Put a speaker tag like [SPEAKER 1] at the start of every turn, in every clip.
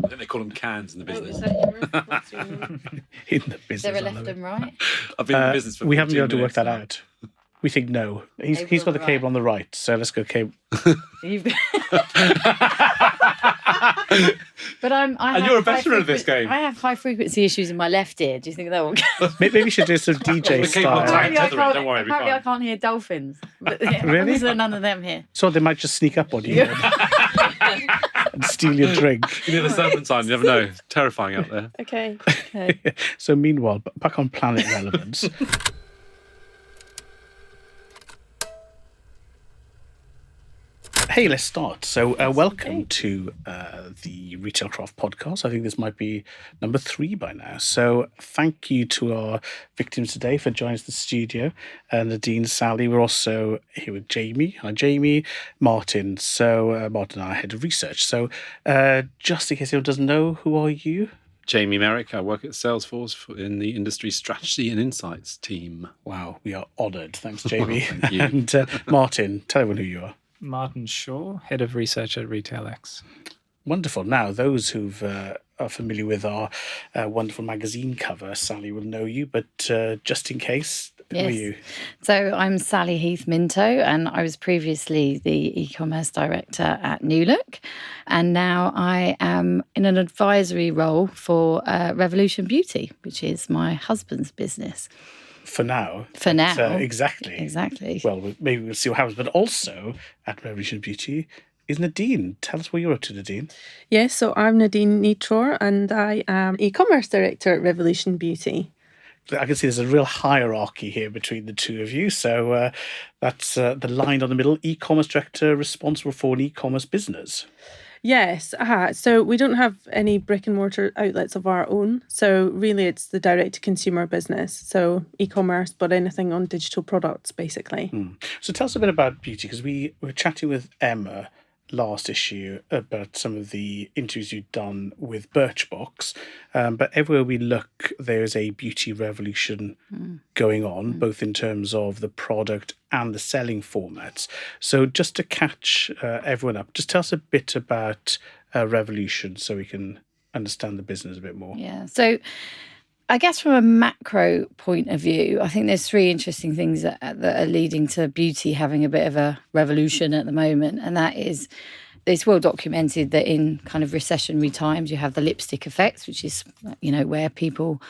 [SPEAKER 1] I think they call them cans in the business.
[SPEAKER 2] Is that your, what's your...
[SPEAKER 3] In the business.
[SPEAKER 2] Is there a left and right?
[SPEAKER 1] I've been in the business for 15
[SPEAKER 3] we haven't been able to work
[SPEAKER 1] minutes
[SPEAKER 3] that
[SPEAKER 1] now.
[SPEAKER 3] out. We think no. He's
[SPEAKER 2] Cable
[SPEAKER 3] got
[SPEAKER 2] on
[SPEAKER 3] the
[SPEAKER 2] the
[SPEAKER 3] cable
[SPEAKER 2] right.
[SPEAKER 3] on the right, so let's go cable.
[SPEAKER 2] You've... But
[SPEAKER 1] And you're a veteran of this game.
[SPEAKER 2] I have high frequency issues in my left ear. Do you think that will?
[SPEAKER 3] Maybe we should do some DJ
[SPEAKER 1] The cable
[SPEAKER 3] style.
[SPEAKER 1] tight. tether it, don't worry, it'll be
[SPEAKER 2] apparently I
[SPEAKER 1] fine.
[SPEAKER 2] can't hear dolphins. But,
[SPEAKER 3] Really?
[SPEAKER 2] There's none of them here.
[SPEAKER 3] So they might just sneak up on you and steal your drink.
[SPEAKER 1] You near the serpentine, you never know. Terrifying out there.
[SPEAKER 2] Okay.
[SPEAKER 3] So meanwhile, back on Planet Relevance. Hey, let's start. So welcome to the RetailCraft podcast. I think this might be number 3 by now. So thank you to our victims today for joining us in the studio. Nadine, Sally. We're also here with Jamie. Hi, Jamie. Martin. So Martin and I are head of research. So just in case anyone doesn't know, who are you?
[SPEAKER 1] Jamie Merrick. I work at Salesforce in the industry strategy and insights team.
[SPEAKER 3] Wow, we are honoured. Thanks, Jamie.
[SPEAKER 1] Thank you.
[SPEAKER 3] And Martin, tell everyone who you are.
[SPEAKER 4] Martin Shaw, Head of Research at RetailX.
[SPEAKER 3] Wonderful. Now, those who are familiar with our wonderful magazine cover, Sally will know you, but just in case, who are you?
[SPEAKER 2] So I'm Sally Heath Minto, and I was previously the e-commerce director at New Look, and now I am in an advisory role for Revolution Beauty, which is my husband's business.
[SPEAKER 3] For now.
[SPEAKER 2] For now.
[SPEAKER 3] Exactly.
[SPEAKER 2] Exactly.
[SPEAKER 3] Well, maybe we'll see what happens. But also at Revolution Beauty is Nadine. Tell us what you're up to, Nadine.
[SPEAKER 5] Yes, so I'm Nadine Neatrour and I am e-commerce director at Revolution Beauty.
[SPEAKER 3] I can see there's a real hierarchy here between the two of you. So that's the line on the middle, e-commerce director responsible for an e-commerce business.
[SPEAKER 5] Yes, so we don't have any brick and mortar outlets of our own. So really it's the direct to consumer business. So e-commerce, but anything on digital products, basically.
[SPEAKER 3] So tell us a bit about beauty, because we were chatting with Emma last issue about some of the interviews you've done with Birchbox. But everywhere we look, there's a beauty revolution going on, both in terms of the product and the selling formats. So just to catch everyone up, just tell us a bit about Revolution so we can understand the business a bit more.
[SPEAKER 2] Yeah. So I guess from a macro point of view, I think there's 3 interesting things that are leading to beauty having a bit of a revolution at the moment. And that is, it's well documented that in kind of recessionary times, you have the lipstick effect, which is, you know, where people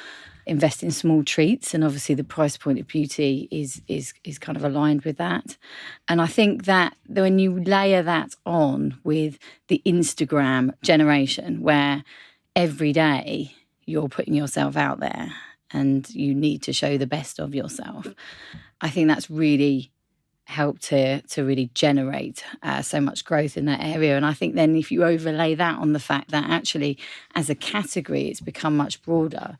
[SPEAKER 2] invest in small treats. And obviously the price point of beauty is kind of aligned with that. And I think that when you layer that on with the Instagram generation, where every day you're putting yourself out there and you need to show the best of yourself, I think that's really helped to really generate so much growth in that area. And I think then if you overlay that on the fact that actually as a category it's become much broader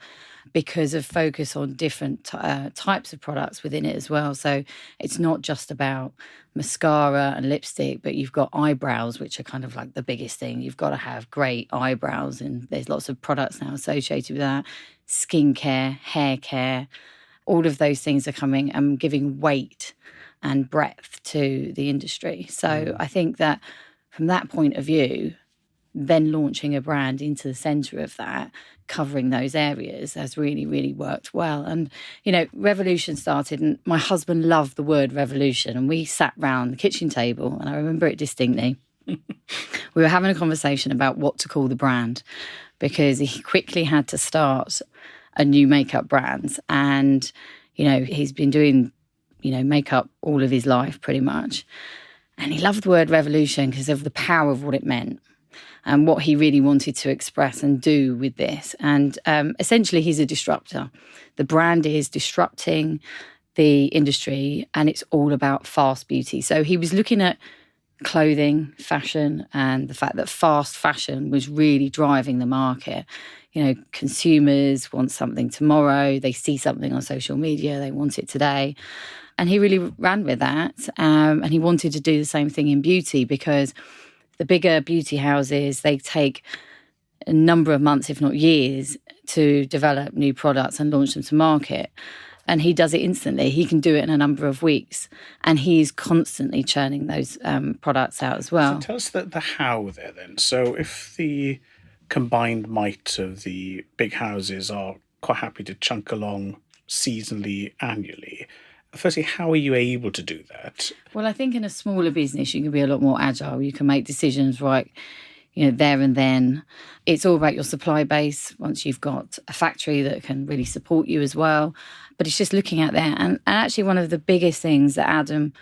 [SPEAKER 2] because of focus on different types of products within it as well. So it's not just about mascara and lipstick, but you've got eyebrows, which are kind of like the biggest thing. You've got to have great eyebrows, and there's lots of products now associated with that. Skincare, hair care, all of those things are coming and giving weight and breadth to the industry. So I think that from that point of view, then launching a brand into the centre of that, covering those areas has really, really worked well. And, you know, Revolution started, and my husband loved the word revolution, and we sat round the kitchen table, and I remember it distinctly. We were having a conversation about what to call the brand, because he quickly had to start a new makeup brand. And, you know, he's been doing, you know, makeup all of his life pretty much. And he loved the word revolution because of the power of what it meant and what he really wanted to express and do with this. And essentially, he's a disruptor. The brand is disrupting the industry, and it's all about fast beauty. So he was looking at clothing, fashion, and the fact that fast fashion was really driving the market. You know, consumers want something tomorrow. They see something on social media. They want it today. And he really ran with that. And he wanted to do the same thing in beauty, because the bigger beauty houses, they take a number of months, if not years, to develop new products and launch them to market. And he does it instantly. He can do it in a number of weeks. And he's constantly churning those products out as well.
[SPEAKER 3] So tell us the how there then. So if the combined might of the big houses are quite happy to chunk along seasonally, annually. Firstly, how are you able to do that?
[SPEAKER 2] Well, I think in a smaller business, you can be a lot more agile. You can make decisions right, there and then. It's all about your supply base once you've got a factory that can really support you as well. But it's just looking at that. And actually, one of the biggest things that Adam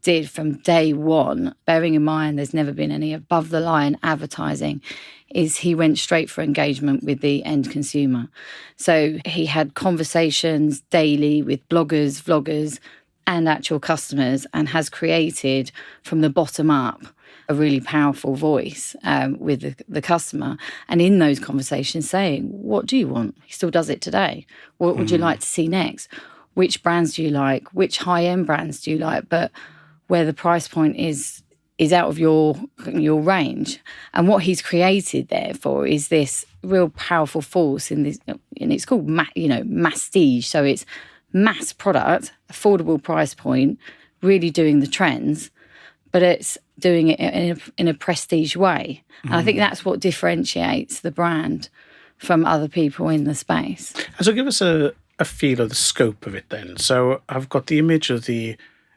[SPEAKER 2] did from day one, bearing in mind there's never been any above the line advertising, is he went straight for engagement with the end consumer. So he had conversations daily with bloggers, vloggers, and actual customers, and has created from the bottom up a really powerful voice with the customer. And in those conversations saying, what do you want? He still does it today. What would you like to see next? Which brands do you like? Which high-end brands do you like? But where the price point is out of your range. And what he's created therefore is this real powerful force in this, and it's called Mass-tige. So it's mass product, affordable price point, really doing the trends, but it's doing it in a prestige way. And I think that's what differentiates the brand from other people in the space.
[SPEAKER 3] So give us a feel of the scope of it then. So I've got the image of the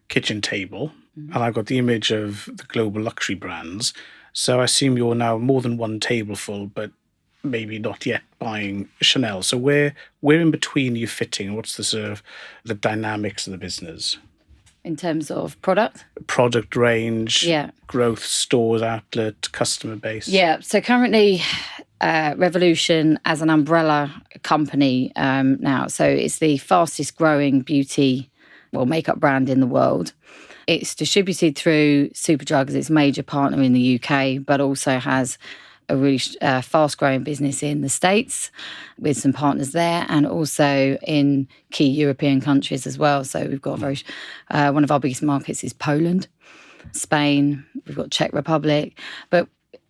[SPEAKER 3] kitchen table, and I've got the image of the global luxury brands. So I assume you're now more than one table full, but maybe not yet buying Chanel. So where in between are you fitting? What's the sort of the dynamics of the business?
[SPEAKER 2] In terms of product
[SPEAKER 3] range, growth, stores, outlet, customer base.
[SPEAKER 2] Yeah. So currently, Revolution as an umbrella company now. So it's the fastest growing beauty, makeup brand in the world. It's distributed through Superdrug as its major partner in the UK, but also has a really fast-growing business in the States with some partners there, and also in key European countries as well. So we've got one of our biggest markets is Poland, Spain, we've got Czech Republic. But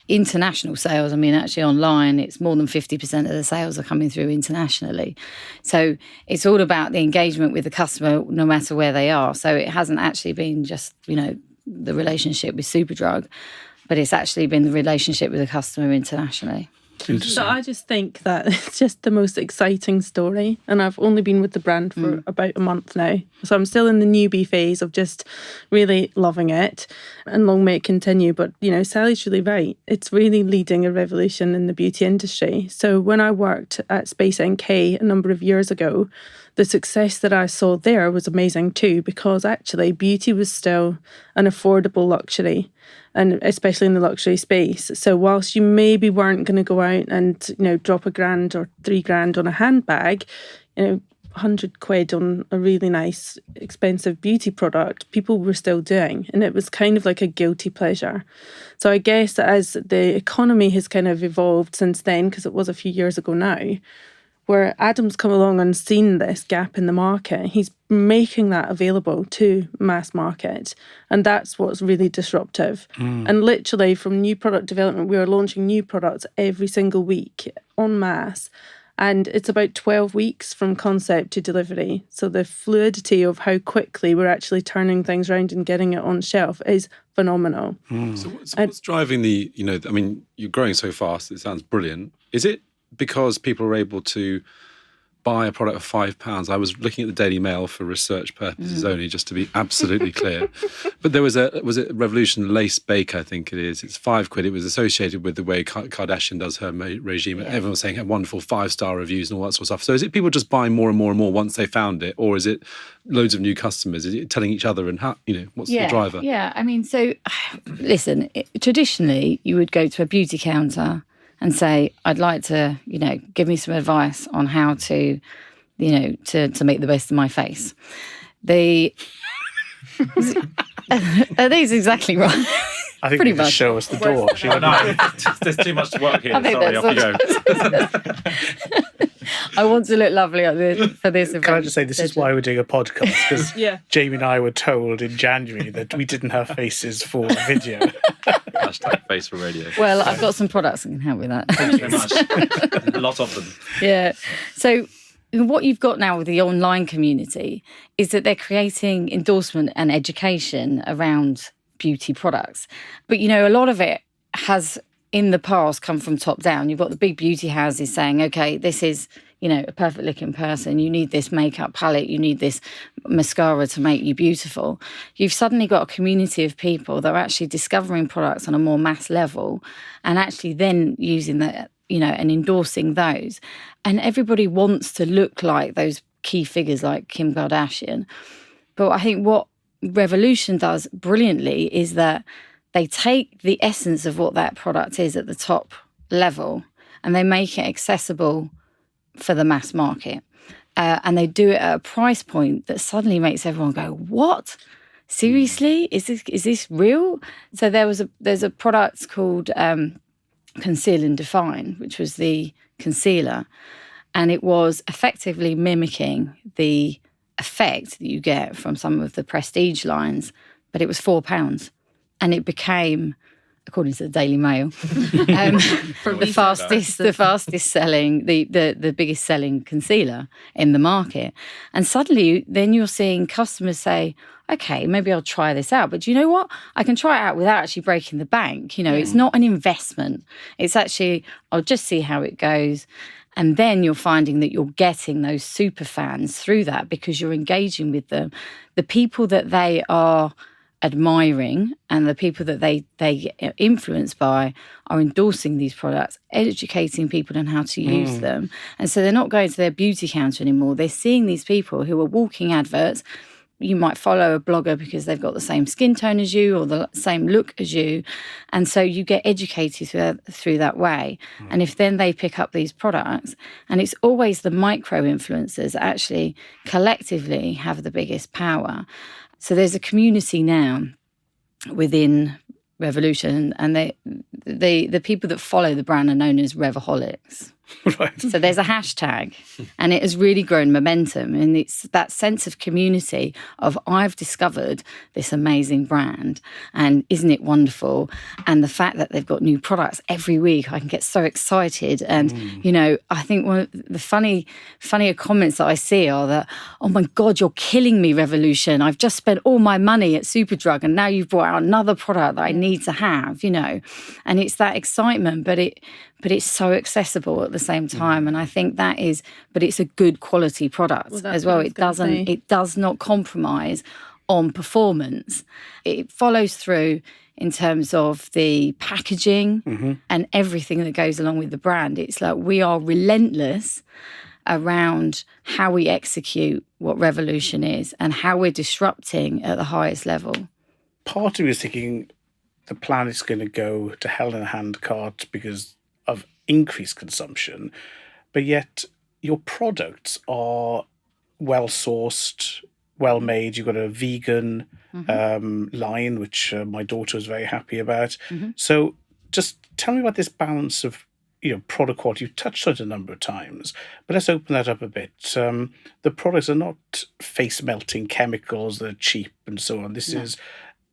[SPEAKER 2] international sales, actually online, it's more than 50% of the sales are coming through internationally. So it's all about the engagement with the customer, no matter where they are. So it hasn't actually been just, the relationship with Superdrug, but it's actually been the relationship with the customer internationally.
[SPEAKER 5] So I just think that it's just the most exciting story, and I've only been with the brand for about a month now, so I'm still in the newbie phase of just really loving it, and long may it continue. But Sally's really right, it's really leading a revolution in the beauty industry. So when I worked at Space NK a number of years ago, the success that I saw there was amazing too, because actually beauty was still an affordable luxury, and especially in the luxury space. So whilst you maybe weren't going to go out and, drop £1,000 or £3,000 on a handbag, 100 quid on a really nice, expensive beauty product, people were still doing. And it was kind of like a guilty pleasure. So I guess that as the economy has kind of evolved since then, because it was a few years ago now, where Adam's come along and seen this gap in the market, he's making that available to mass market. And that's what's really disruptive. And literally from new product development, we are launching new products every single week en masse. And it's about 12 weeks from concept to delivery. So the fluidity of how quickly we're actually turning things around and getting it on shelf is phenomenal.
[SPEAKER 1] So what's driving you're growing so fast, it sounds brilliant. Is it because people are able to buy a product for £5? I was looking at the Daily Mail for research purposes only, just to be absolutely clear. But there was a Revolution lace bake, I think it is. It's £5. It was associated with the way Kardashian does her regime. And everyone was saying had wonderful 5-star reviews and all that sort of stuff. So is it people just buying more and more and more once they found it, or is it loads of new customers? Is it telling each other, and how, what's the driver?
[SPEAKER 2] Yeah, so listen, traditionally you would go to a beauty counter and say, I'd like to, give me some advice on how to, to make the best of my face. Are these exactly right?
[SPEAKER 3] I think
[SPEAKER 2] pretty
[SPEAKER 3] they just
[SPEAKER 2] much
[SPEAKER 3] show us the door.
[SPEAKER 1] There's too much to work here. Sorry, off you go.
[SPEAKER 2] I want to look lovely for this event.
[SPEAKER 3] Can I just say, this is why we're doing a podcast, because Jamie and I were told in January that we didn't have faces for video.
[SPEAKER 1] Hashtag face for radio.
[SPEAKER 2] Well, I've got some products that can help with that.
[SPEAKER 1] Thank you very much. A lot of them.
[SPEAKER 2] Yeah. So what you've got now with the online community is that they're creating endorsement and education around beauty products. But, a lot of it has in the past come from top down. You've got the big beauty houses saying, okay, this is, a perfect looking person. You need this makeup palette. You need this mascara to make you beautiful. You've suddenly got a community of people that are actually discovering products on a more mass level and actually then using that, and endorsing those. And everybody wants to look like those key figures like Kim Kardashian. But I think what Revolution does brilliantly is that they take the essence of what that product is at the top level and they make it accessible for the mass market. And they do it at a price point that suddenly makes everyone go, what? Seriously? Is this real? So there's a product called Conceal and Define, which was the concealer. And it was effectively mimicking the effect that you get from some of the prestige lines, but it was £4. And it became, according to the Daily Mail, the fastest selling, the biggest selling concealer in the market. And suddenly then you're seeing customers say, okay, maybe I'll try this out. But do you know what? I can try it out without actually breaking the bank. It's not an investment. It's actually, I'll just see how it goes. And then you're finding that you're getting those super fans through that because you're engaging with them. The people that they are admiring and the people that they are influenced by are endorsing these products, educating people on how to use them. And so they're not going to their beauty counter anymore. They're seeing these people who are walking adverts. You might follow a blogger because they've got the same skin tone as you or the same look as you. And so you get educated through that way. And if then they pick up these products, and it's always the micro influencers that actually collectively have the biggest power. So there's a community now within Revolution, and the people that follow the brand are known as Revaholics.
[SPEAKER 3] Right.
[SPEAKER 2] So there's a hashtag and it has really grown momentum, and it's that sense of community of I've discovered this amazing brand and isn't it wonderful, and the fact that they've got new products every week, I can get so excited. And I think one of the funnier comments that I see are that, oh my God, you're killing me, Revolution. I've just spent all my money at Superdrug and now you've brought out another product that I need to have, and it's that excitement, but it's so accessible at the same time. And I think but it's a good quality product as well. It does not compromise on performance. It follows through in terms of the packaging and everything that goes along with the brand. It's like we are relentless around how we execute what Revolution is and how we're disrupting at the highest level.
[SPEAKER 3] Part of me is thinking the planet's going to go to hell in a handcart because of increased consumption, but yet your products are well sourced, well made. You've got a vegan line, which my daughter was very happy about. So just tell me about this balance of product quality. You've touched on it a number of times, but let's open that up a bit. The products are not face melting chemicals that are cheap and so on. This is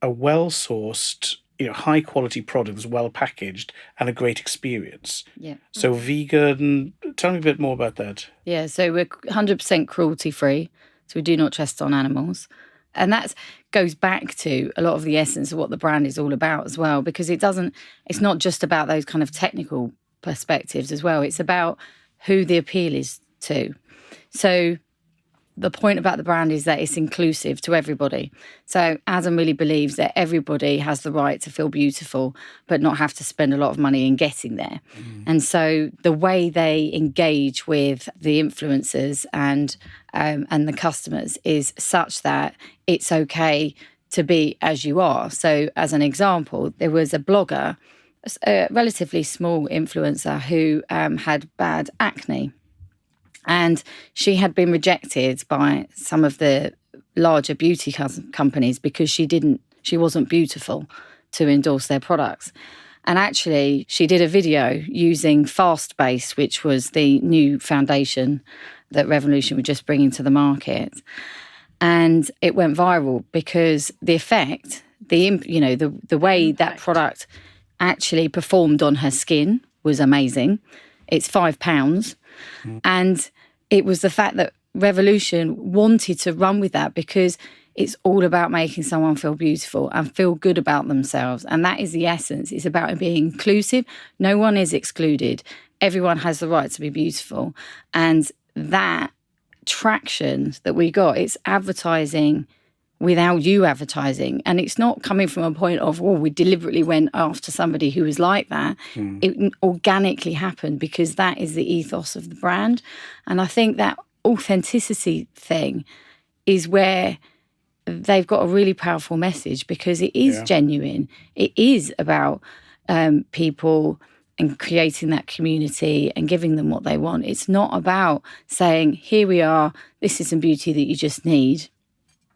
[SPEAKER 3] a well sourced, high quality products, well packaged, and a great experience. Yeah. So vegan, tell me a bit more about that.
[SPEAKER 2] Yeah, so we're 100% cruelty free. So we do not test on animals. And that goes back to a lot of the essence of what the brand is all about as well, because it's not just about those kind of technical perspectives as well. It's about who the appeal is to. So the point about the brand is that it's inclusive to everybody. So Adam really believes that everybody has the right to feel beautiful, but not have to spend a lot of money in getting there. And so the way they engage with the influencers and the customers is such that it's okay to be as you are. So as an example, there was a blogger, a relatively small influencer who had bad acne. And she had been rejected by some of the larger beauty companies because she wasn't beautiful to endorse their products. And actually, she did a video using Fast Base, which was the new foundation that Revolution were just bringing to the market. And it went viral because the effect, the way that product actually performed on her skin was amazing. It's £5. And it was the fact that Revolution wanted to run with that because It's all about making someone feel beautiful and feel good about themselves. And that is the essence. It's about being inclusive. No one is excluded. Everyone has the right to be beautiful. And that traction that we got, it's advertising without you advertising. And it's not coming from a point of, we deliberately went after somebody who was like that. It organically happened because that is the ethos of the brand. And I think that authenticity thing is where they've got a really powerful message, because it is genuine. It is about people and creating that community and giving them what they want. It's not about saying, here we are, this is some beauty that you just need,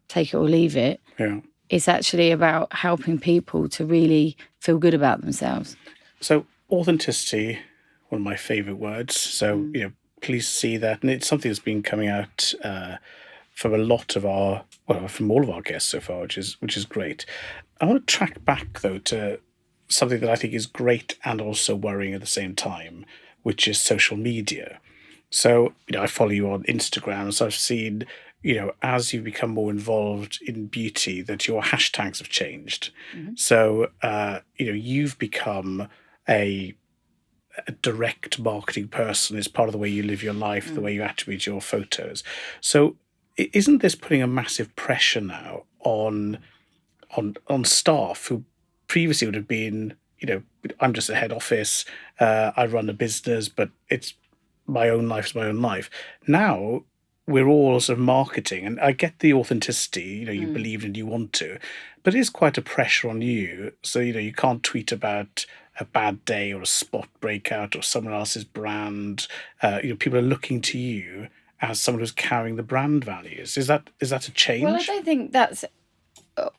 [SPEAKER 2] take it or leave it.
[SPEAKER 3] Yeah.
[SPEAKER 2] It's actually about helping people to really feel good about themselves.
[SPEAKER 3] So authenticity, one of my favourite words. So, please see that. And it's something that's been coming out from a lot of from all of our guests so far, which is great. I want to track back, though, to something that I think is great and also worrying at the same time, which is social media. So, I follow you on Instagram, so I've seen, as you become more involved in beauty, that your hashtags have changed. So, you've become a direct marketing person. It's part of the way you live your life, the way you attribute your photos. So isn't this putting a massive pressure now on staff who previously would have been, I'm just a head office, I run a business, but it's my own life is my own life. Now we're all sort of marketing, and I get the authenticity, you believe and you want to, but it is quite a pressure on you. So, you can't tweet about a bad day or a spot breakout or someone else's brand. People are looking to you as someone who's carrying the brand values. Is that a change?
[SPEAKER 2] Well, I don't think that's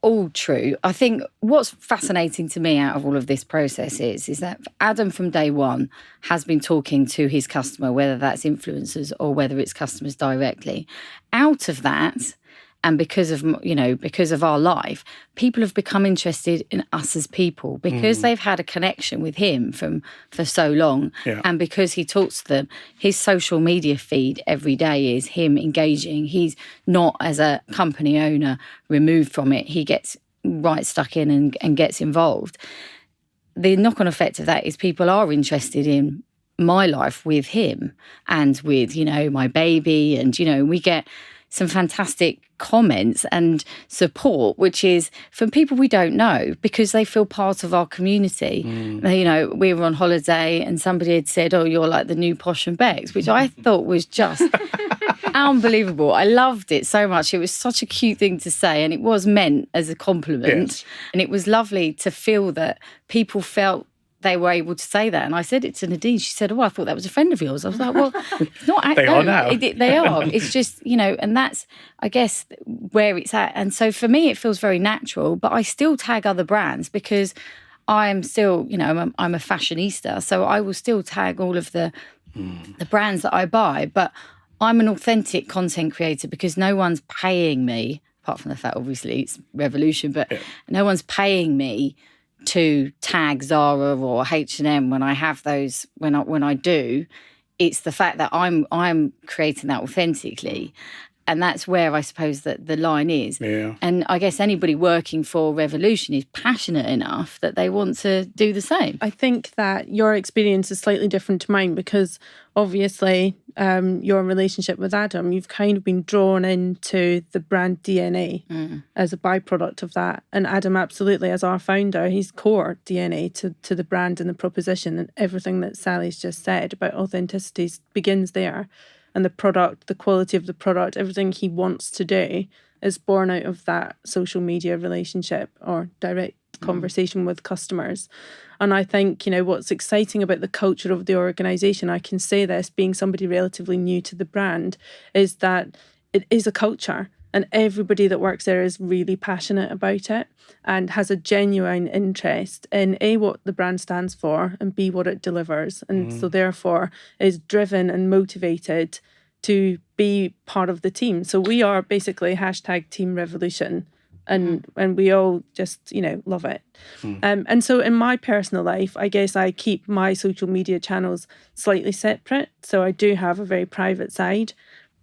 [SPEAKER 2] all true. I think what's fascinating to me out of all of this process is that Adam from day one has been talking to his customer, whether that's influencers or whether it's customers directly. Out of that, and because of our life, people have become interested in us as people because they've had a connection with him for so long.
[SPEAKER 3] Yeah.
[SPEAKER 2] And because he talks to them, his social media feed every day is him engaging. He's not, as a company owner, removed from it. He gets right stuck in and gets involved. The knock-on effect of that is people are interested in my life with him and with, my baby. And, we get some fantastic comments and support, which is from people we don't know, because they feel part of our community. We were on holiday and somebody had said, "Oh, you're like the new Posh and Becks," which I thought was just unbelievable. I loved it so much. It was such a cute thing to say, and it was meant as a compliment.
[SPEAKER 3] Yes.
[SPEAKER 2] And it was lovely to feel that people felt they were able to say that. And I said it to Nadine. She said, "Oh, I thought that was a friend of yours." I was like, well, it's not.
[SPEAKER 3] They are now.
[SPEAKER 2] They are. It's just, and that's, I guess, where it's at. And so for me, it feels very natural, but I still tag other brands because I'm still, I'm a fashionista. So I will still tag all of the brands that I buy. But I'm an authentic content creator because no one's paying me, apart from the fact, obviously, it's Revolution, but no one's paying me to tag Zara or H&M when I have those, when I do. It's the fact that I'm creating that authentically. And that's where I suppose that the line is.
[SPEAKER 3] Yeah.
[SPEAKER 2] And I guess anybody working for Revolution is passionate enough that they want to do the same.
[SPEAKER 5] I think that your experience is slightly different to mine because obviously your relationship with Adam, you've kind of been drawn into the brand DNA as a byproduct of that. And Adam, absolutely, as our founder, he's core DNA to the brand and the proposition, and everything that Sally's just said about authenticity begins there. And the product, the quality of the product, everything he wants to do is born out of that social media relationship or direct conversation with customers. And I think, what's exciting about the culture of the organisation, I can say this, being somebody relatively new to the brand, is that it is a culture. And everybody that works there is really passionate about it and has a genuine interest in A, what the brand stands for, and B, what it delivers. And so therefore is driven and motivated to be part of the team. So we are basically #Team Revolution. And we all just, love it. And so in my personal life, I guess I keep my social media channels slightly separate. So I do have a very private side,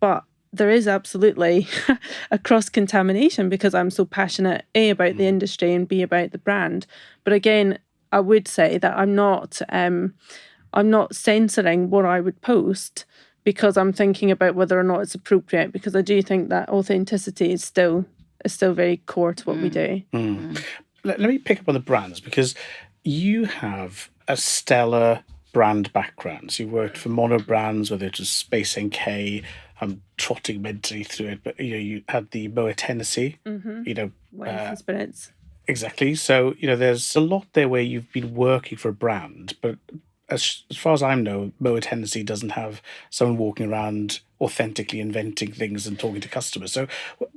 [SPEAKER 5] but there is absolutely a cross-contamination because I'm so passionate, A, about the industry and B, about the brand. But again, I would say that I'm not censoring what I would post because I'm thinking about whether or not it's appropriate, because I do think that authenticity is still very core to what we do.
[SPEAKER 3] Let me pick up on the brands, because you have a stellar brand background. So you worked for mono brands, whether it was Space NK. I'm trotting mentally through it, but you had the Moet Hennessy.
[SPEAKER 5] Wines and spirits.
[SPEAKER 3] Exactly. So there's a lot there where you've been working for a brand, but as far as I know, Moet Hennessy doesn't have someone walking around authentically inventing things and talking to customers. So,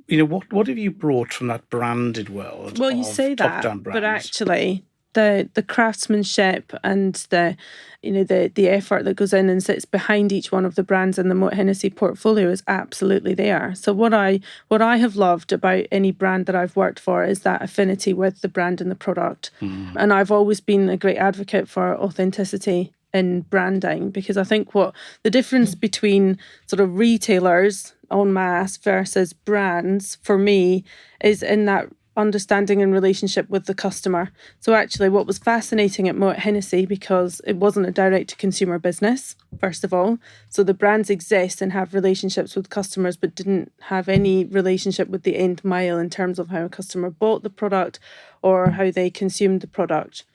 [SPEAKER 3] what have you brought from that branded world?
[SPEAKER 5] Well, you say that, but actually, the craftsmanship and the effort that goes in and sits behind each one of the brands in the Moet Hennessy portfolio is absolutely there. So what I have loved about any brand that I've worked for is that affinity with the brand and the product. And I've always been a great advocate for authenticity in branding, because I think what the difference between sort of retailers en masse versus brands for me is in that understanding and relationship with the customer. So actually what was fascinating at Moet Hennessy, because it wasn't a direct-to-consumer business, first of all. So the brands exist and have relationships with customers, but didn't have any relationship with the end mile in terms of how a customer bought the product or how they consumed the product.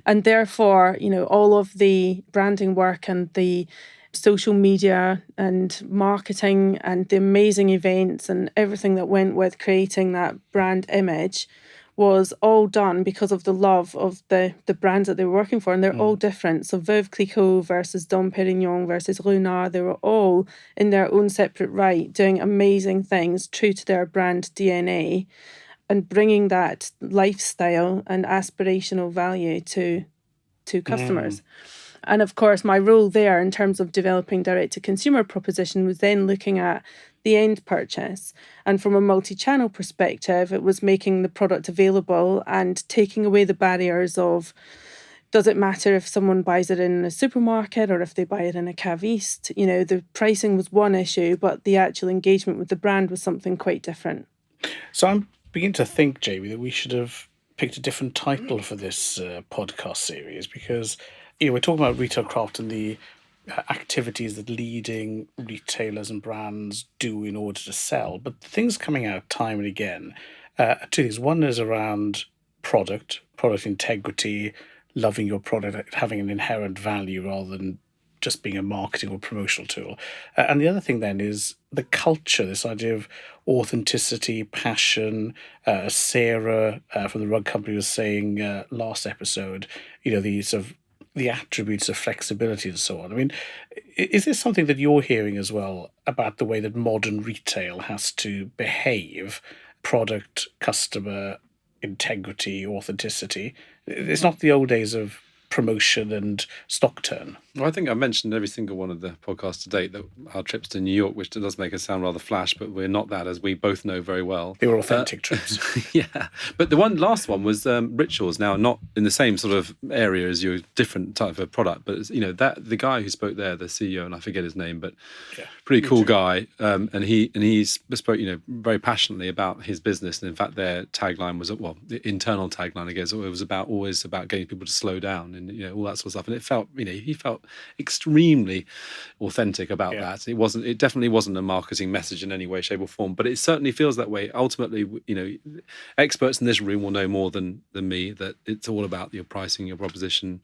[SPEAKER 5] And therefore, all of the branding work and the social media and marketing and the amazing events and everything that went with creating that brand image was all done because of the love of the brands that they were working for. And they're all different. So Veuve Clicquot versus Dom Perignon versus Runard, they were all in their own separate right doing amazing things true to their brand DNA and bringing that lifestyle and aspirational value to customers. And of course, my role there in terms of developing direct-to-consumer proposition was then looking at the end purchase. And from a multi-channel perspective, it was making the product available and taking away the barriers of, does it matter if someone buys it in a supermarket or if they buy it in a caviste? The pricing was one issue, but the actual engagement with the brand was something quite different.
[SPEAKER 3] So I'm beginning to think, Jamie, that we should have picked a different title for this podcast series, because we're talking about RetailCraft and the activities that leading retailers and brands do in order to sell. But the things coming out time and again, two things. One is around product integrity, loving your product, having an inherent value rather than just being a marketing or promotional tool. And the other thing then is the culture, this idea of authenticity, passion. Sarah from the rug company was saying last episode, the attributes of flexibility and so on. I mean, is this something that you're hearing as well about the way that modern retail has to behave? Product, customer, integrity, authenticity. It's not the old days of promotion and stock turn.
[SPEAKER 1] Well, I think I mentioned every single one of the podcasts to date that our trips to New York, which does make us sound rather flash, but we're not that, as we both know very well.
[SPEAKER 3] They were authentic trips.
[SPEAKER 1] Yeah. But the last one was Rituals. Now, not in the same sort of area as your different type of product, but that the guy who spoke there, the CEO, and I forget his name, but pretty cool guy. And he spoke, very passionately about his business. And in fact, their tagline was, the internal tagline, I guess, it was always about getting people to slow down and all that sort of stuff. And it felt, he felt extremely authentic about that. It definitely wasn't a marketing message in any way, shape or form, but it certainly feels that way. Ultimately, experts in this room will know more than me that it's all about your pricing, your proposition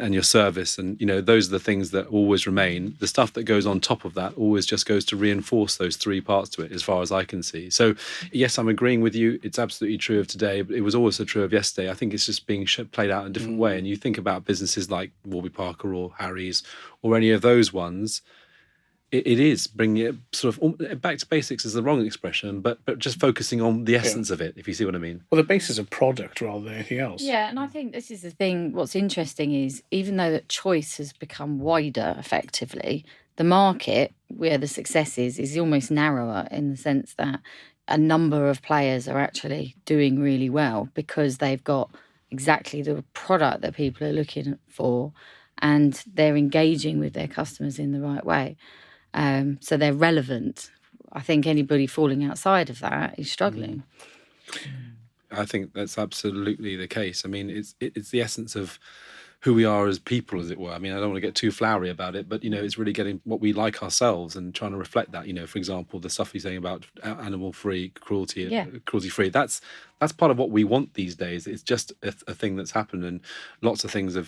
[SPEAKER 1] and your service. And, those are the things that always remain. The stuff that goes on top of that always just goes to reinforce those three parts to it, as far as I can see. So, yes, I'm agreeing with you. It's absolutely true of today, but it was also true of yesterday. I think it's just being played out in a different way. And you think about businesses like Warby Parker or Harry's or any of those ones, it is bringing it sort of back to basics is the wrong expression, but just focusing on the essence of it, if you see what I mean.
[SPEAKER 3] Well, the basis of product rather than anything else.
[SPEAKER 2] Yeah, and I think this is the thing. What's interesting is, even though that choice has become wider effectively, the market where the success is almost narrower, in the sense that a number of players are actually doing really well because they've got exactly the product that people are looking for and they're engaging with their customers in the right way. So they're relevant I think anybody falling outside of that is struggling.
[SPEAKER 1] I think that's absolutely the case. I mean, it's the essence of who we are as people, as it were. I mean, I don't want to get too flowery about it, but, it's really getting what we like ourselves and trying to reflect that. For example, the stuff you're saying about animal-free, cruelty-free, that's part of what we want these days. It's just a thing that's happened, and lots of things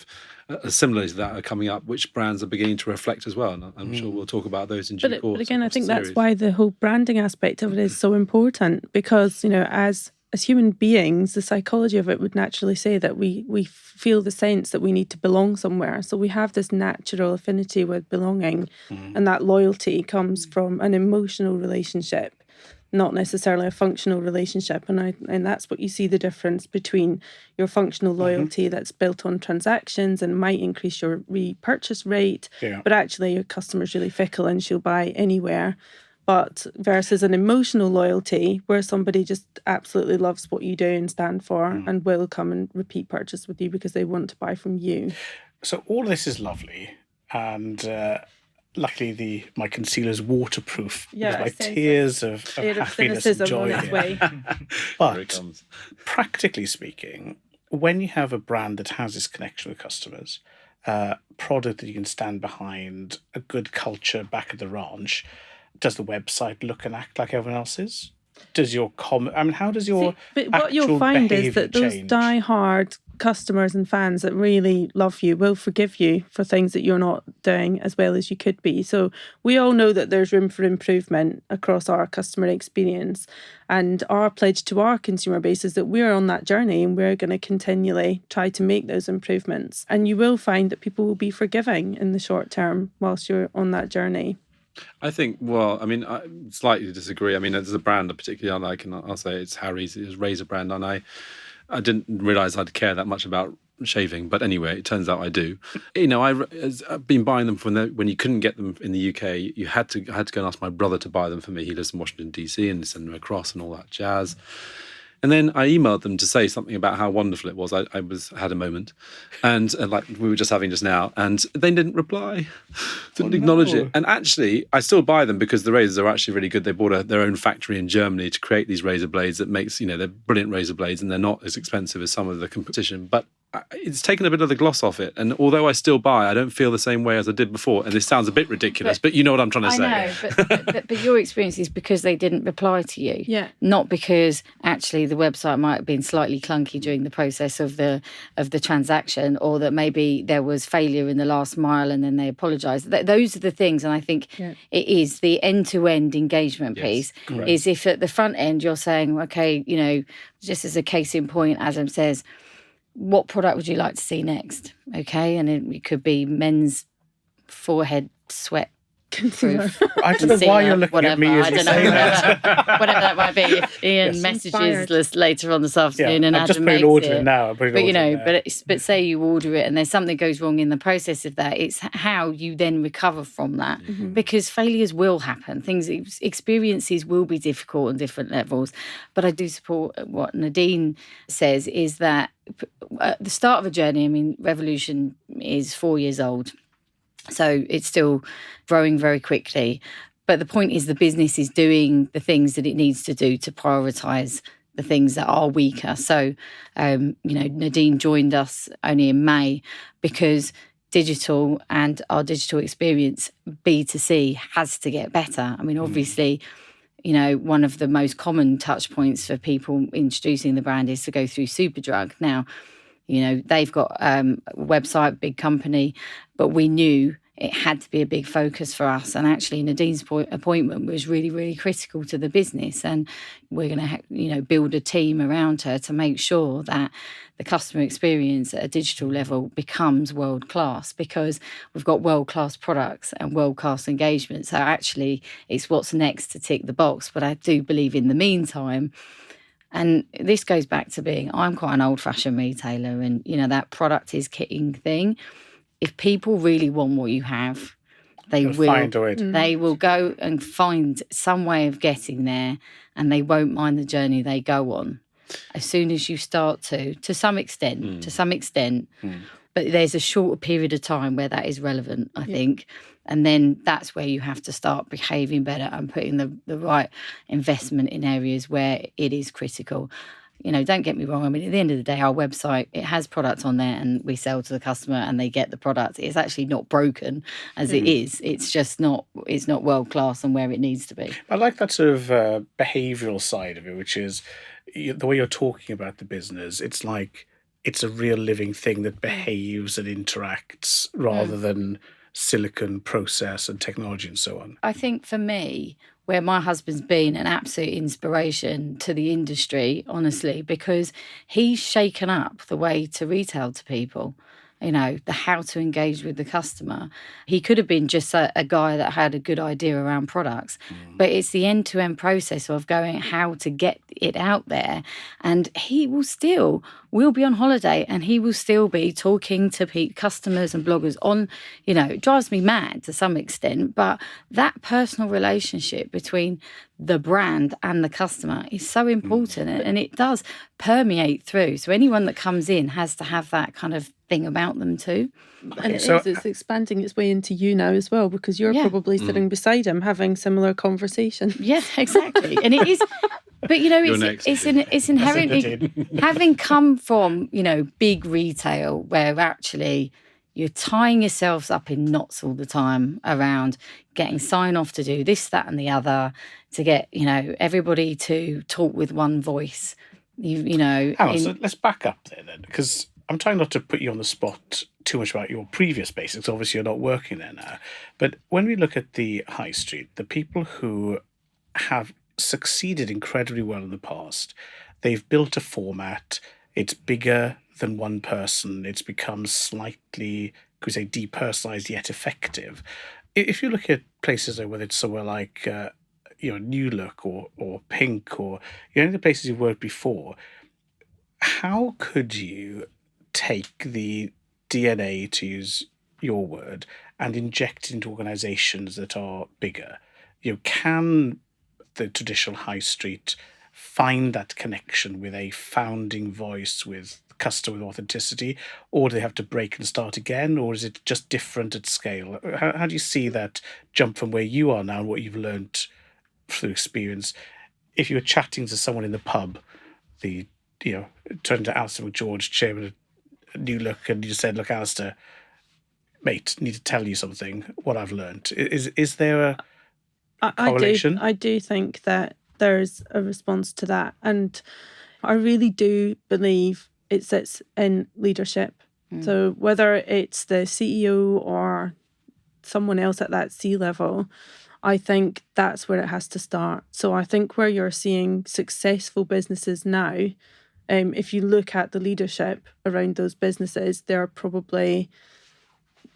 [SPEAKER 1] similar to that are coming up, which brands are beginning to reflect as well. And I'm sure we'll talk about those in due course.
[SPEAKER 5] But again, I think that's why the whole branding aspect of it is so important, because, as human beings, the psychology of it would naturally say that we feel the sense that we need to belong somewhere. So we have this natural affinity with belonging, and that loyalty comes from an emotional relationship, not necessarily a functional relationship. And that's what you see the difference between your functional loyalty that's built on transactions and might increase your repurchase rate, but actually your customer's really fickle and she'll buy anywhere. But versus an emotional loyalty where somebody just absolutely loves what you do and stand for and will come and repeat purchase with you because they want to buy from you.
[SPEAKER 3] So all this is lovely, and luckily my concealer's waterproof.
[SPEAKER 5] Yeah,
[SPEAKER 3] my tears of happiness and joy.
[SPEAKER 5] On its way.
[SPEAKER 3] But practically speaking, when you have a brand that has this connection with customers, product that you can stand behind, a good culture back at the ranch, does the website look and act like everyone else's? Does your how does your
[SPEAKER 5] but what you'll find is that those die-hard customers and fans that really love you will forgive you for things that you're not doing as well as you could be. So we all know that there's room for improvement across our customer experience, and our pledge to our consumer base is that we're on that journey and we're going to continually try to make those improvements. And you will find that people will be forgiving in the short term whilst you're on that journey.
[SPEAKER 1] I think, I slightly disagree. I mean, there's a brand I particularly like, and I'll say it's Harry's, it's Razor brand, and I didn't realise I'd care that much about shaving, but anyway, it turns out I do. I've been buying them from when you couldn't get them in the UK. You had to go and ask my brother to buy them for me. He lives in Washington DC, and send them across and all that jazz. And then I emailed them to say something about how wonderful it was. I had a moment, and like we were just having just now, and they didn't reply, didn't acknowledge it. And actually, I still buy them because the razors are actually really good. They bought their own factory in Germany to create these razor blades that makes, they're brilliant razor blades, and they're not as expensive as some of the competition. But it's taken a bit of the gloss off it. And although I still buy, I don't feel the same way as I did before. And this sounds a bit ridiculous, but you know what I'm trying to say.
[SPEAKER 2] I know, but your experience is because they didn't reply to you.
[SPEAKER 5] Yeah.
[SPEAKER 2] Not because actually the website might have been slightly clunky during the process of the transaction, or that maybe there was failure in the last mile and then they apologised. Those are the things. And I think it is the end-to-end engagement piece. Correct. Is if at the front end you're saying, okay, just as a case in point, Adam says, what product would you like to see next? Okay, and it could be men's forehead sweat proof.
[SPEAKER 3] I don't know why you're looking at me as you say that.
[SPEAKER 2] Whatever that might be. If Ian messages us later on this afternoon and
[SPEAKER 3] I'm just
[SPEAKER 2] Adam
[SPEAKER 3] putting
[SPEAKER 2] makes
[SPEAKER 3] order in now.
[SPEAKER 2] But say you order it and there's something goes wrong in the process of that, it's how you then recover from that. Mm-hmm. Because failures will happen. Experiences will be difficult on different levels. But I do support what Nadine says, is that at the start of a journey, Revolution is 4 years old. So it's still growing very quickly. But the point is the business is doing the things that it needs to do to prioritise the things that are weaker. So, Nadine joined us only in May because digital and our digital experience, B2C, has to get better. Obviously, one of the most common touch points for people introducing the brand is to go through Superdrug. Now, they've got a website, big company, but we knew it had to be a big focus for us. And actually, Nadine's appointment was really, really critical to the business. And we're going to, build a team around her to make sure that the customer experience at a digital level becomes world-class, because we've got world-class products and world-class engagement. So actually, it's what's next to tick the box. But I do believe in the meantime, and this goes back to I'm quite an old-fashioned retailer, and, that product is kitting thing. If people really want what you have, they will
[SPEAKER 3] find a way.
[SPEAKER 2] They will go and find some way of getting there, and they won't mind the journey they go on. As soon as you start to some extent, but there's a shorter period of time where that is relevant, I think. And then that's where you have to start behaving better and putting the right investment in areas where it is critical. Don't get me wrong. I mean, at the end of the day, our website, it has products on there and we sell to the customer and they get the product. It's actually not broken as it is. It's just it's not world class and where it needs to be.
[SPEAKER 3] I like that sort of behavioural side of it, which is the way you're talking about the business. It's like it's a real living thing that behaves and interacts rather than silicon process and technology and so on.
[SPEAKER 2] I think for me, where my husband's been an absolute inspiration to the industry, honestly, because he's shaken up the way to retail to people, the how to engage with the customer. He could have been just a guy that had a good idea around products, but it's the end-to-end process of going how to get it out there. And he will be on holiday and he will still be talking to customers and bloggers on, it drives me mad to some extent, but that personal relationship between the brand and the customer is so important and it does permeate through. So anyone that comes in has to have that kind of thing about them too.
[SPEAKER 5] And it's expanding its way into you now as well, because you're probably sitting beside him having similar conversations.
[SPEAKER 2] Yes, exactly. And it is, but it's inherently having come from, big retail where actually you're tying yourselves up in knots all the time around getting sign off to do this, that and the other, to get, everybody to talk with one voice.
[SPEAKER 3] So let's back up there then, because I'm trying not to put you on the spot too much about your previous basics. Obviously, you're not working there now. But when we look at the high street, the people who have succeeded incredibly well in the past, they've built a format. It's bigger than one person. It's become slightly, could we say, depersonalized yet effective. If you look at places, whether it's somewhere like New Look or Pink or any of the places you've worked before, how could you take the DNA, to use your word, and inject it into organisations that are bigger? Can the traditional high street find that connection with a founding voice, with customer, with authenticity, or do they have to break and start again, or is it just different at scale? How do you see that jump from where you are now and what you've learned through experience? If you were chatting to someone in the pub, turning to Alistair McGeorge, chairman of New Look, and you just said, "Look, Alistair, mate, need to tell you something. What I've learned." Is there a correlation?
[SPEAKER 5] I do think that there's a response to that, and I really do believe it sits in leadership. So whether it's the CEO or someone else at that C-level, I think that's where it has to start. So I think where you're seeing successful businesses now, if you look at the leadership around those businesses, they're probably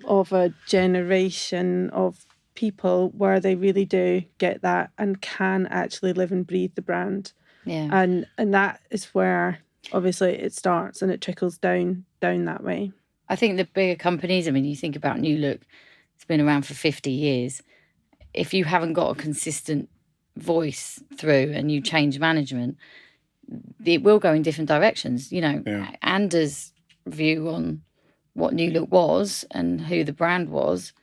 [SPEAKER 5] of a generation of people where they really do get that and can actually live and breathe the brand.
[SPEAKER 2] Yeah.
[SPEAKER 5] And that is where obviously it starts and it trickles down that way.
[SPEAKER 2] I think the bigger companies, you think about New Look, it's been around for 50 years. If you haven't got a consistent voice through and you change management, it will go in different directions. Anders' view on what New Look was and who the brand was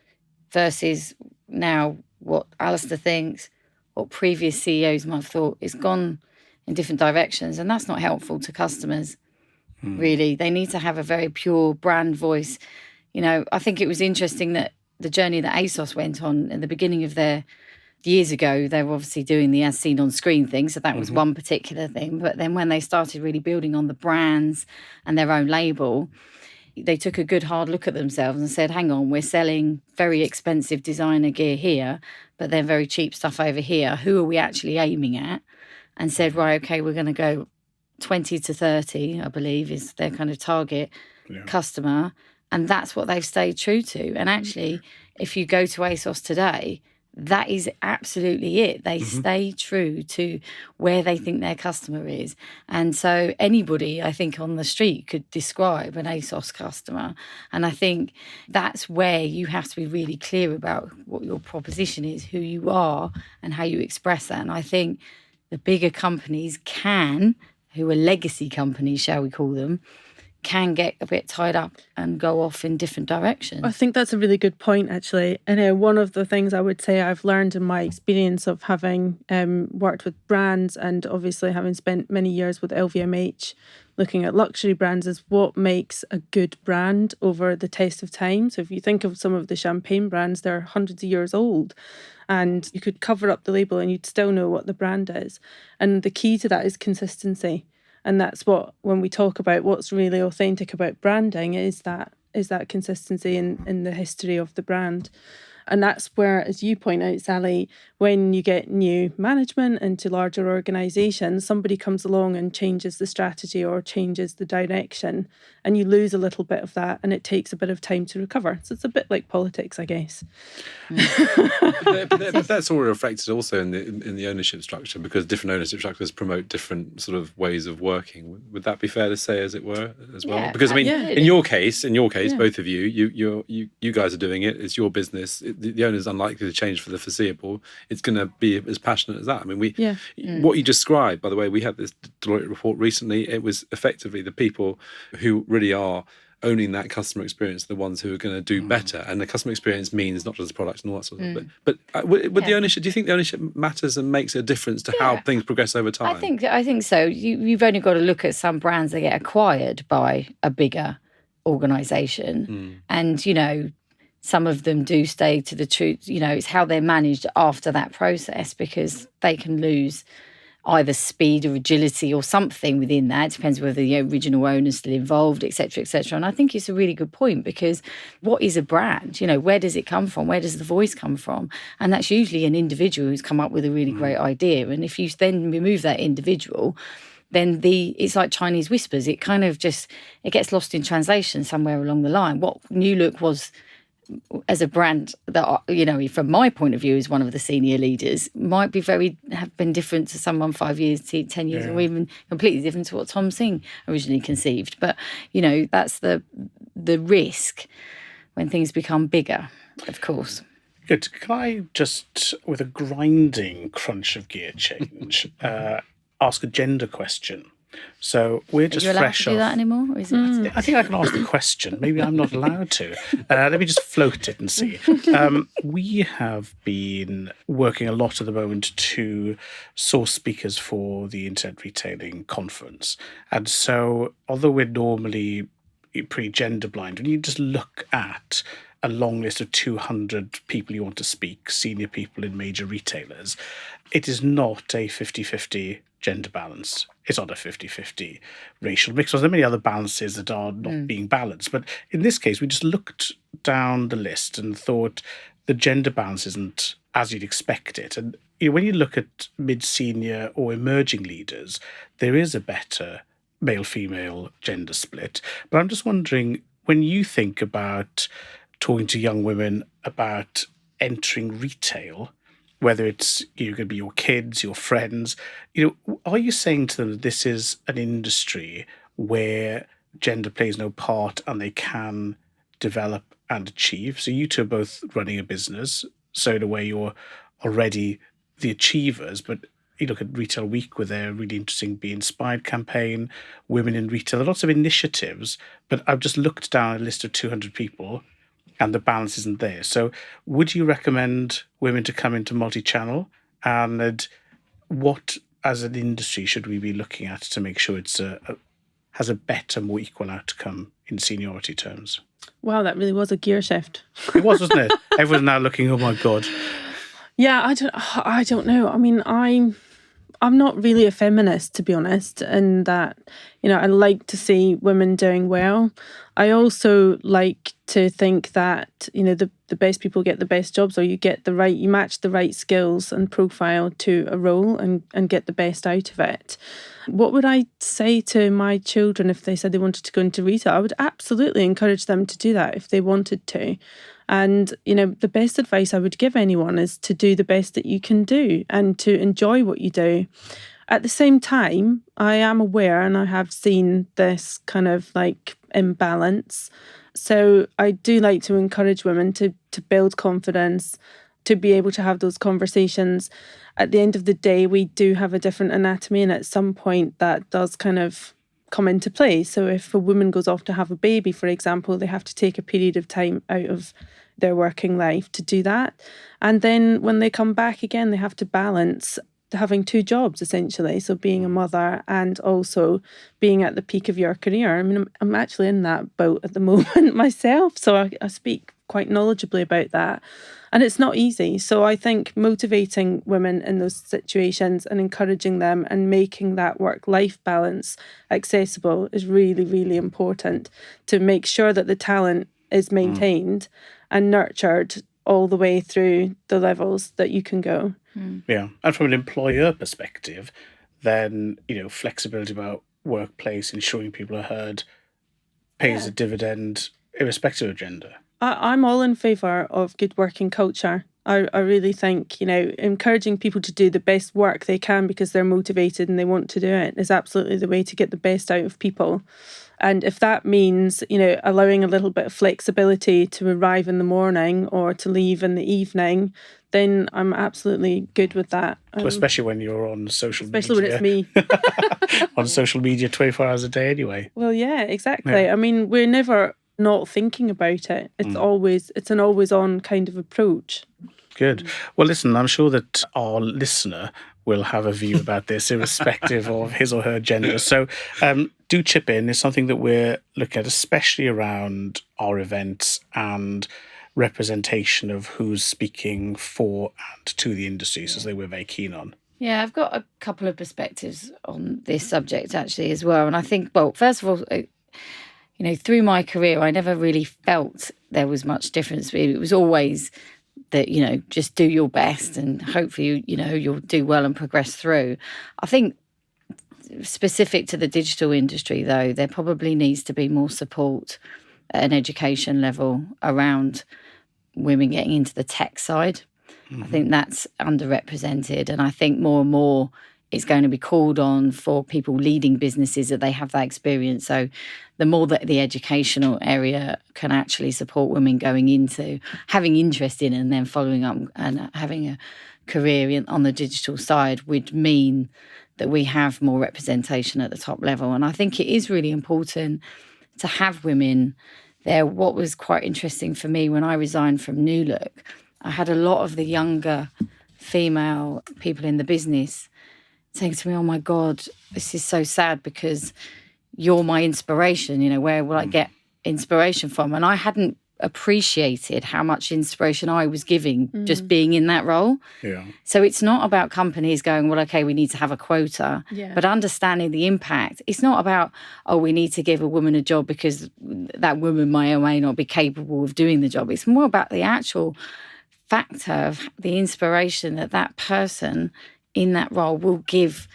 [SPEAKER 2] versus now what Alistair thinks, what previous CEOs might have thought, is gone in different directions, and that's not helpful to customers. Really, they need to have a very pure brand voice. I think it was interesting that the journey that ASOS went on at the beginning of their years ago, they were obviously doing the as seen on screen thing, so that was one particular thing. But then when they started really building on the brands and their own label, they took a good hard look at themselves and said, hang on, we're selling very expensive designer gear here, but then very cheap stuff over here. Who are we actually aiming at? And said, right, okay, we're going to go 20 to 30, I believe, is their kind of target customer. And that's what they've stayed true to. And actually, if you go to ASOS today, that is absolutely it. They stay true to where they think their customer is. And so anybody, I think, on the street could describe an ASOS customer. And I think that's where you have to be really clear about what your proposition is, who you are, and how you express that. And I think the bigger companies can, who are legacy companies, shall we call them, can get a bit tied up and go off in different directions.
[SPEAKER 5] I think that's a really good point, actually. And one of the things I would say I've learned in my experience of having worked with brands and obviously having spent many years with LVMH looking at luxury brands is what makes a good brand over the test of time. So if you think of some of the champagne brands, they're hundreds of years old. And you could cover up the label and you'd still know what the brand is. And the key to that is consistency. And that's what, when we talk about what's really authentic about branding, is that consistency in the history of the brand. And that's where, as you point out, Sally, when you get new management into larger organisations, somebody comes along and changes the strategy or changes the direction, and you lose a little bit of that, and it takes a bit of time to recover. So it's a bit like politics, I guess.
[SPEAKER 1] But that's all reflected also in the ownership structure, because different ownership structures promote different sort of ways of working. Would that be fair to say, as it were, as well?
[SPEAKER 2] Yeah,
[SPEAKER 1] because I mean,
[SPEAKER 2] absolutely.
[SPEAKER 1] in your case, both of you guys are doing it. It's your business. The owner's unlikely to change for the foreseeable. It's going to be as passionate as that. I mean, what you described, by the way, we had this Deloitte report recently. It was effectively the people who really are owning that customer experience, the ones who are going to do better. And the customer experience means not just the products and all that sort of stuff. But the ownership, do you think the ownership matters and makes a difference to how things progress over time?
[SPEAKER 2] I think so. You've only got to look at some brands that get acquired by a bigger organisation. And, some of them do stay to the truth. It's how they're managed after that process, because they can lose either speed or agility or something within that. It depends whether the original owner's still involved, et cetera, et cetera. And I think it's a really good point, because what is a brand? Where does it come from? Where does the voice come from? And that's usually an individual who's come up with a really great idea. And if you then remove that individual, then it's like Chinese whispers. It kind of it gets lost in translation somewhere along the line. What New Look was as a brand that, from my point of view as one of the senior leaders, might have been different to someone 5 years, 10 years, or even completely different to what Tom Singh originally conceived. But, that's the risk when things become bigger, of course.
[SPEAKER 3] Good. Can I just, with a grinding crunch of gear change, ask a gender question? So we're just
[SPEAKER 2] fresh. Are you allowed to do that anymore? Or is it?
[SPEAKER 3] I think I can ask the question. Maybe I'm not allowed to. Let me just float it and see. We have been working a lot at the moment to source speakers for the Internet Retailing Conference. And so, although we're normally pretty gender blind, when you just look at a long list of 200 people you want to speak, senior people in major retailers, it is not a 50-50 gender balance. It's not a 50-50 racial mix. There are many other balances that are not being balanced. But in this case, we just looked down the list and thought the gender balance isn't as you'd expect it. And when you look at mid-senior or emerging leaders, there is a better male-female gender split. But I'm just wondering, when you think about talking to young women about entering retail, whether it's going to be your kids, your friends, are you saying to them that this is an industry where gender plays no part and they can develop and achieve? So you two are both running a business, so in a way you're already the achievers, but you look at Retail Week with their really interesting Be Inspired campaign, Women in Retail, there are lots of initiatives, but I've just looked down a list of 200 people and the balance isn't there. So would you recommend women to come into multi-channel? And what, as an industry, should we be looking at to make sure it's has a better, more equal outcome in seniority terms?
[SPEAKER 5] Wow, that really was a gear shift.
[SPEAKER 3] It was, wasn't it? Everyone's now looking, oh my God.
[SPEAKER 5] Yeah, I don't know. I mean, I'm not really a feminist, to be honest, in that, I like to see women doing well. I also like to think that, the best people get the best jobs, or you match the right skills and profile to a role and get the best out of it. What would I say to my children if they said they wanted to go into retail? I would absolutely encourage them to do that if they wanted to. And, the best advice I would give anyone is to do the best that you can do and to enjoy what you do. At the same time, I am aware and I have seen this kind of imbalance. So I do like to encourage women to build confidence, to be able to have those conversations. At the end of the day, we do have a different anatomy, and at some point that does kind of come into play. So if a woman goes off to have a baby, for example, they have to take a period of time out of their working life to do that. And then when they come back again, they have to balance having two jobs, essentially. So being a mother and also being at the peak of your career. I mean, I'm actually in that boat at the moment myself, so I speak quite knowledgeably about that. And it's not easy. So I think motivating women in those situations and encouraging them and making that work-life balance accessible is really, really important to make sure that the talent is maintained and nurtured all the way through the levels that you can go.
[SPEAKER 3] Yeah. And from an employer perspective, then, flexibility about workplace, ensuring people are heard, pays a dividend irrespective of gender.
[SPEAKER 5] I'm all in favour of good working culture. I really think, encouraging people to do the best work they can because they're motivated and they want to do it is absolutely the way to get the best out of people. And if that means, allowing a little bit of flexibility to arrive in the morning or to leave in the evening, then I'm absolutely good with that.
[SPEAKER 3] Well, especially when you're on social media.
[SPEAKER 5] Especially when it's me.
[SPEAKER 3] On social media 24 hours a day anyway.
[SPEAKER 5] Well, yeah, exactly. Yeah. I mean, we're never not thinking about it. It's an always on kind of approach.
[SPEAKER 3] Good. Well, listen, I'm sure that our listener will have a view about this irrespective of his or her gender. So do chip in. It's something that we're looking at, especially around our events and representation of who's speaking for and to the industry, so we're very keen on.
[SPEAKER 2] Yeah, I've got a couple of perspectives on this subject actually as well. And I think, well, first of all, through my career, I never really felt there was much difference. It was always that, just do your best and hopefully, you'll do well and progress through. I think specific to the digital industry, though, there probably needs to be more support at an education level around women getting into the tech side. I think that's underrepresented. And I think more and more it's going to be called on for people leading businesses that they have that experience. So the more that the educational area can actually support women going into having interest in and then following up and having a career on the digital side would mean that we have more representation at the top level. And I think it is really important to have women there. What was quite interesting for me when I resigned from New Look, I had a lot of the younger female people in the business saying to me, oh my God, this is so sad because you're my inspiration, where will I get inspiration from? And I hadn't appreciated how much inspiration I was giving just being in that role.
[SPEAKER 3] Yeah.
[SPEAKER 2] So it's not about companies going, well, okay, we need to have a quota, but understanding the impact. It's not about, oh, we need to give a woman a job because that woman may or may not be capable of doing the job. It's more about the actual factor of the inspiration that person in that role will give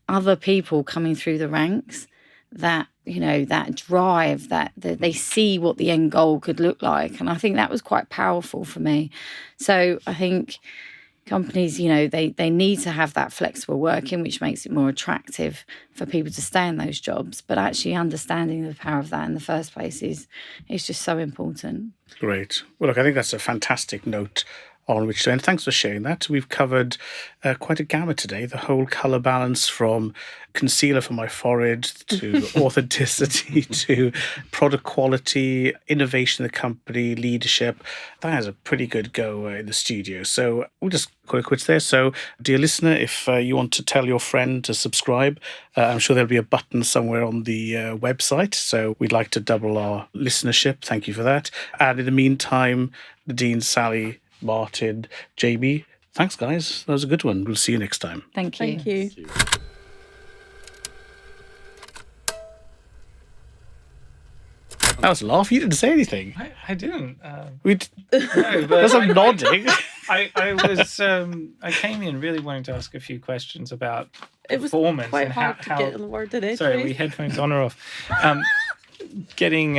[SPEAKER 2] other people coming through the ranks, that that drive, that they see what the end goal could look like. And I think that was quite powerful for me. So I think companies, they need to have that flexible working, which makes it more attractive for people to stay in those jobs. But actually understanding the power of that in the first place is just so important.
[SPEAKER 3] Great. Well, look, I think that's a fantastic note on which to end. Thanks for sharing that. We've covered quite a gamut today, the whole colour balance from concealer for my forehead to authenticity to product quality, innovation in the company, leadership. That has a pretty good go in the studio. So we'll just call it quits there. So dear listener, if you want to tell your friend to subscribe, I'm sure there'll be a button somewhere on the website. So we'd like to double our listenership. Thank you for that. And in the meantime, Nadine, Sally, Martin, Jamie, thanks guys. That was a good one. We'll see you next time.
[SPEAKER 2] Thank you.
[SPEAKER 5] Thank you.
[SPEAKER 3] That was a laugh. You didn't say anything.
[SPEAKER 4] I didn't.
[SPEAKER 3] No,
[SPEAKER 4] but
[SPEAKER 3] there's some nodding.
[SPEAKER 4] I came in really wanting to ask a few questions about performance.
[SPEAKER 5] It was quite
[SPEAKER 4] and
[SPEAKER 5] hard
[SPEAKER 4] how
[SPEAKER 5] to get the word in it.
[SPEAKER 4] Sorry, are we headphones on or off? Getting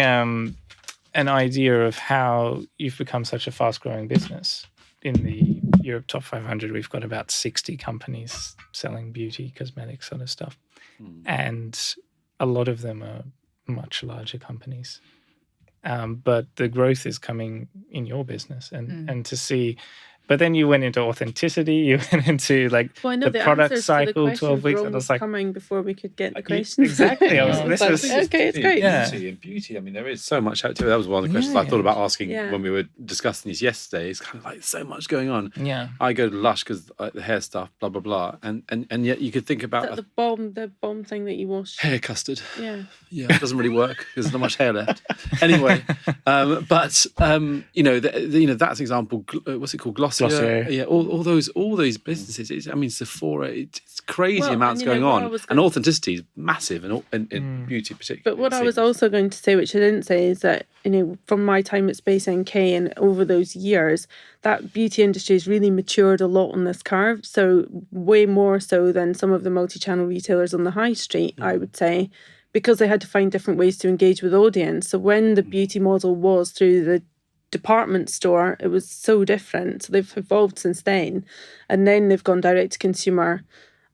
[SPEAKER 4] an idea of how you've become such a fast-growing business. In the Europe Top 500, we've got about 60 companies selling beauty, cosmetics sort of stuff. And a lot of them are much larger companies. But the growth is coming in your business. And to see But then you went into authenticity. You went into like
[SPEAKER 5] Well, I know
[SPEAKER 4] the
[SPEAKER 5] the
[SPEAKER 4] product
[SPEAKER 5] answers to the
[SPEAKER 4] cycle,
[SPEAKER 5] questions
[SPEAKER 4] 12 weeks.
[SPEAKER 5] were
[SPEAKER 4] And I was
[SPEAKER 5] almost
[SPEAKER 4] like,
[SPEAKER 5] coming before we could get the questions.
[SPEAKER 4] exactly. I was,
[SPEAKER 2] Yeah.
[SPEAKER 4] this
[SPEAKER 5] But
[SPEAKER 4] was
[SPEAKER 5] okay, it's great.
[SPEAKER 4] Yeah.
[SPEAKER 1] Beauty and beauty. I mean, there is so much out there. That was one of the questions I thought about asking when we were discussing these yesterday. It's kind of like so much going on.
[SPEAKER 4] Yeah.
[SPEAKER 1] I go to Lush because the hair stuff, blah blah blah, and yet you could think about
[SPEAKER 5] Is that the bomb thing that you wash.
[SPEAKER 1] hair custard.
[SPEAKER 5] Yeah.
[SPEAKER 1] Yeah, it doesn't really work because there's not much hair left. Anyway, but that's an example. What's it called? Glossier. Yeah, all those businesses. I mean, Sephora. It's crazy amounts going on, and authenticity is massive, and beauty particularly.
[SPEAKER 5] But what I was also going to say, which I didn't say, is that from my time at Space NK and over those years, that beauty industry has really matured a lot on this curve. So way more so than some of the multi-channel retailers on the high street, I would say, because they had to find different ways to engage with audience. So when the beauty model was through the department store, it was so different. So they've evolved since then, and then they've gone direct to consumer.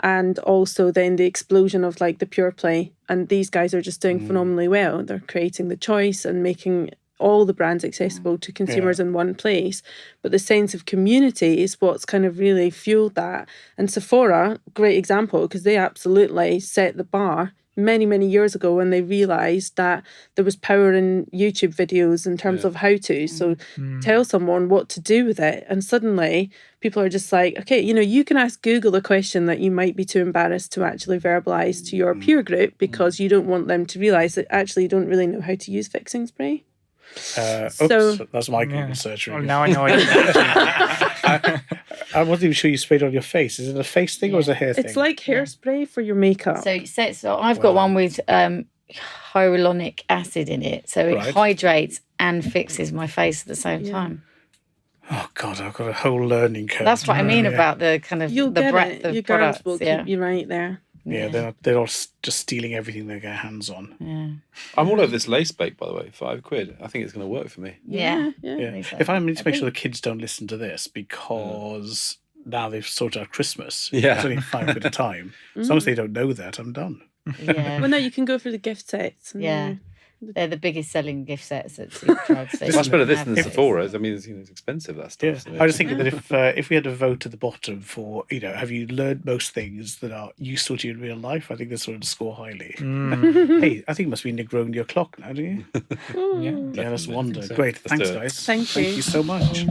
[SPEAKER 5] And also then the explosion of like the pure play. And these guys are just doing phenomenally well. They're creating the choice and making all the brands accessible to consumers in one place. But the sense of community is what's kind of really fueled that. And Sephora, great example, because they absolutely set the bar many, many years ago when they realised that there was power in YouTube videos in terms of how to. So tell someone what to do with it. And suddenly people are just like, okay, you can ask Google a question that you might be too embarrassed to actually verbalise to your peer group because you don't want them to realise that actually you don't really know how to use fixing spray.
[SPEAKER 3] That's my Google search.
[SPEAKER 4] Well, now I know what
[SPEAKER 3] I wasn't even sure you sprayed on your face. Is it a face thing or is it a hair thing?
[SPEAKER 5] It's like hairspray for your makeup.
[SPEAKER 2] So I've got one with hyaluronic acid in it. So it hydrates and fixes my face at the same time.
[SPEAKER 3] Oh, God, I've got a whole learning curve.
[SPEAKER 2] That's what I mean about the kind of the breadth of
[SPEAKER 5] your
[SPEAKER 2] products.
[SPEAKER 5] girls will keep you right there.
[SPEAKER 3] Yeah, they're all just stealing everything they get hands on.
[SPEAKER 2] Yeah.
[SPEAKER 1] I'm all over this lace bake, by the way. £5. I think it's going to work for me.
[SPEAKER 2] Yeah.
[SPEAKER 3] If I need to make sure the kids don't listen to this because now they've sorted out Christmas.
[SPEAKER 1] Yeah.
[SPEAKER 3] It's only £5 a time. As long as they don't know that, I'm done.
[SPEAKER 2] Yeah.
[SPEAKER 5] Well, no, you can go for the gift sets. And
[SPEAKER 2] They're the biggest selling gift sets at Superdrug.
[SPEAKER 1] It's much better this than Sephora's. I mean, it's expensive, that stuff.
[SPEAKER 3] Yeah. I was thinking that if we had a vote at the bottom for, have you learned most things that are useful to you in real life? I think this would score highly. Hey, I think it must be Negroing your clock now, do you?
[SPEAKER 4] Yeah,
[SPEAKER 3] That's wonder.
[SPEAKER 4] so.
[SPEAKER 3] Great.
[SPEAKER 1] Let's
[SPEAKER 3] Thanks,
[SPEAKER 1] do it.
[SPEAKER 3] guys.
[SPEAKER 5] Thank you.
[SPEAKER 3] Thank you so much.